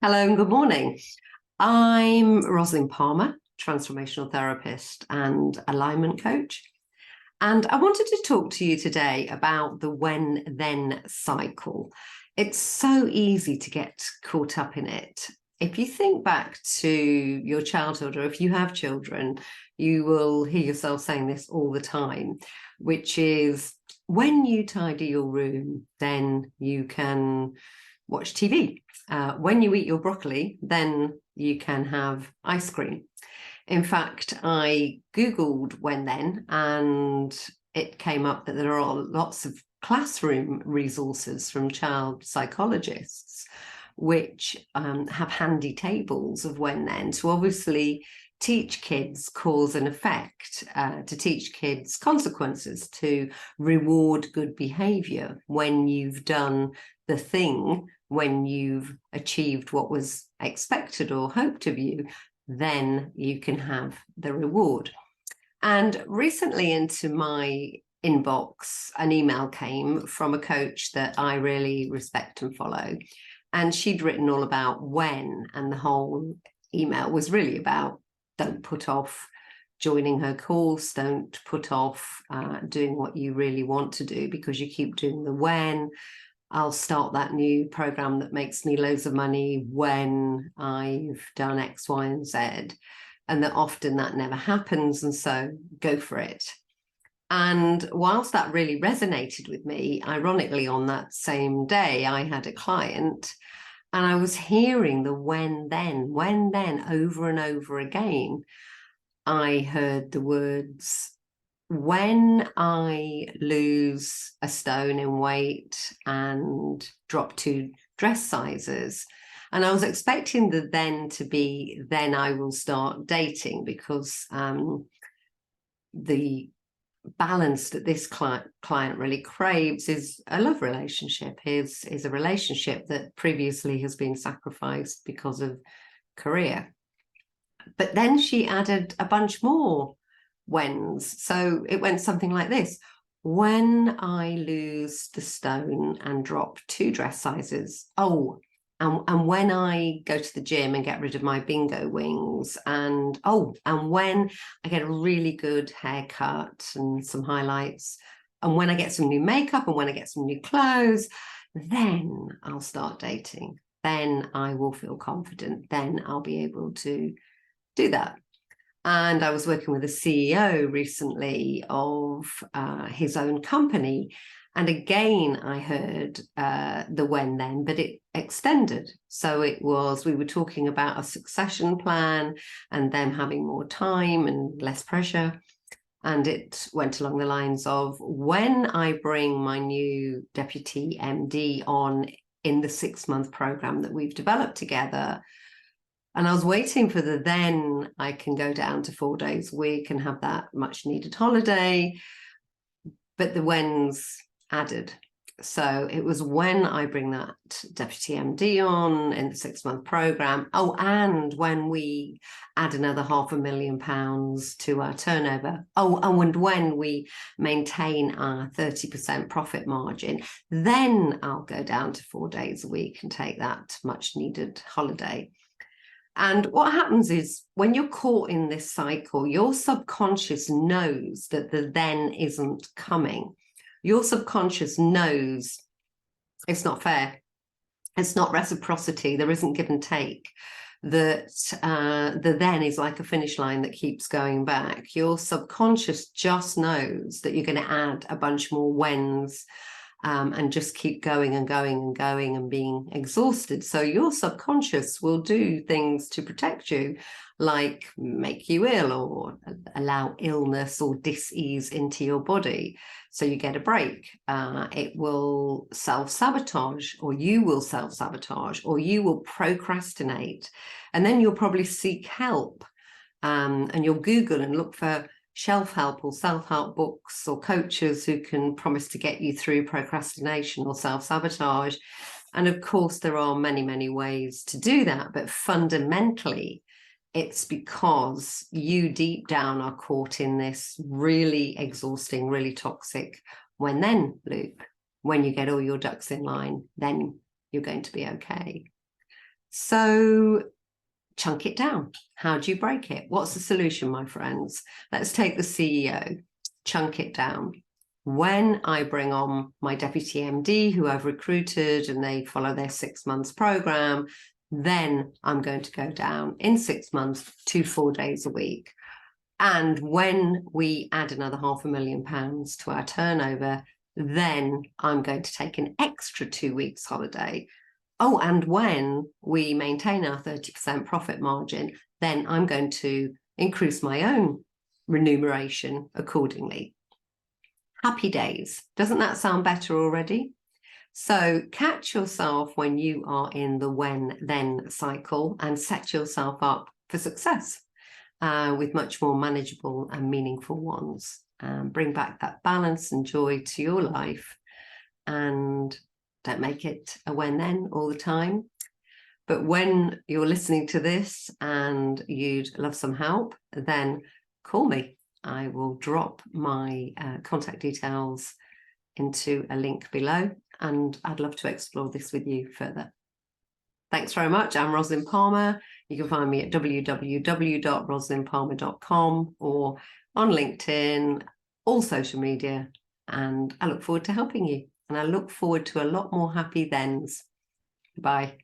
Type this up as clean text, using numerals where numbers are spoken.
Hello and good morning. I'm Rosalind Palmer, transformational therapist and alignment coach. And I wanted to talk to you today about the when then cycle. It's so easy to get caught up in it. If you think back to your childhood, or if you have children, you will hear yourself saying this all the time, which is when you tidy your room, then you can watch TV. When you eat your broccoli, then you can have ice cream. In fact, I Googled when then, and it came up that there are lots of classroom resources from child psychologists which have handy tables of when then to obviously teach kids cause and effect, to teach kids consequences, to reward good behavior when you've done the thing, when you've achieved what was expected or hoped of you, then you can have the reward. And recently into my inbox, an email came from a coach that I really respect and follow. And she'd written all about when, and the whole email was really about don't put off joining her course, don't put off doing what you really want to do because you keep doing the when. I'll start that new program that makes me loads of money when I've done X, Y, and Z. And that often that never happens. And so go for it. And whilst that really resonated with me, ironically, on that same day, I had a client and I was hearing the when then over and over again. I heard the words, when I lose a stone in weight and drop 2 dress sizes. And I was expecting the then to be, then I will start dating, because the balance that this client really craves is a love relationship, is a relationship that previously has been sacrificed because of career. But then she added a bunch more whens. So it went something like this: when I lose the stone and drop 2 dress sizes. Oh, and when I go to the gym and get rid of my bingo wings, and when I get a really good haircut and some highlights, and when I get some new makeup, and when I get some new clothes, then I'll start dating. Then I will feel confident. Then I'll be able to do that. And I was working with a CEO recently of his own company. And again, I heard the when then, but it extended. So it was, we were talking about a succession plan and them having more time and less pressure. And it went along the lines of, when I bring my new deputy MD on in the 6-month program that we've developed together, and I was waiting for the then I can go down to 4 days a week and have that much needed holiday. But the when's added. So it was when I bring that deputy MD on in the 6-month program. Oh, and when we add another £500,000 to our turnover. Oh, and when we maintain our 30% profit margin, then I'll go down to 4 days a week and take that much needed holiday. And what happens is, when you're caught in this cycle, your subconscious knows that the then isn't coming. Your subconscious knows it's not fair. It's not reciprocity. There isn't give and take. That the then is like a finish line that keeps going back. Your subconscious just knows that you're going to add a bunch more whens, and just keep going and going and going and being exhausted. So your subconscious will do things to protect you, like make you ill or allow illness or dis-ease into your body so you get a break. It will self-sabotage, or you will self-sabotage, or you will procrastinate. And then you'll probably seek help, and you'll Google and look for shelf help or self-help books or coaches who can promise to get you through procrastination or self-sabotage. And of course, there are many, many ways to do that. But fundamentally, it's because you deep down are caught in this really exhausting, really toxic when then loop. When you get all your ducks in line, then you're going to be okay. So chunk it down. How do you break it? What's the solution, my friends? Let's take the CEO, chunk it down. When I bring on my deputy MD, who I've recruited, and they follow their 6 months program, then I'm going to go down in 6 months to 4 days a week. And when we add another £500,000 to our turnover, then I'm going to take an extra 2 weeks holiday. Oh, and when we maintain our 30% profit margin, then I'm going to increase my own remuneration accordingly. Happy days. Doesn't that sound better already? So catch yourself when you are in the when-then cycle and set yourself up for success with much more manageable and meaningful ones. Bring back that balance and joy to your life, and don't make it a when-then all the time. But when you're listening to this and you'd love some help, then call me. I will drop my contact details into a link below, and I'd love to explore this with you further. Thanks very much. I'm Rosalind Palmer. You can find me at www.rosalindpalmer.com or on LinkedIn, all social media, and I look forward to helping you. And I look forward to a lot more happy thens. Bye.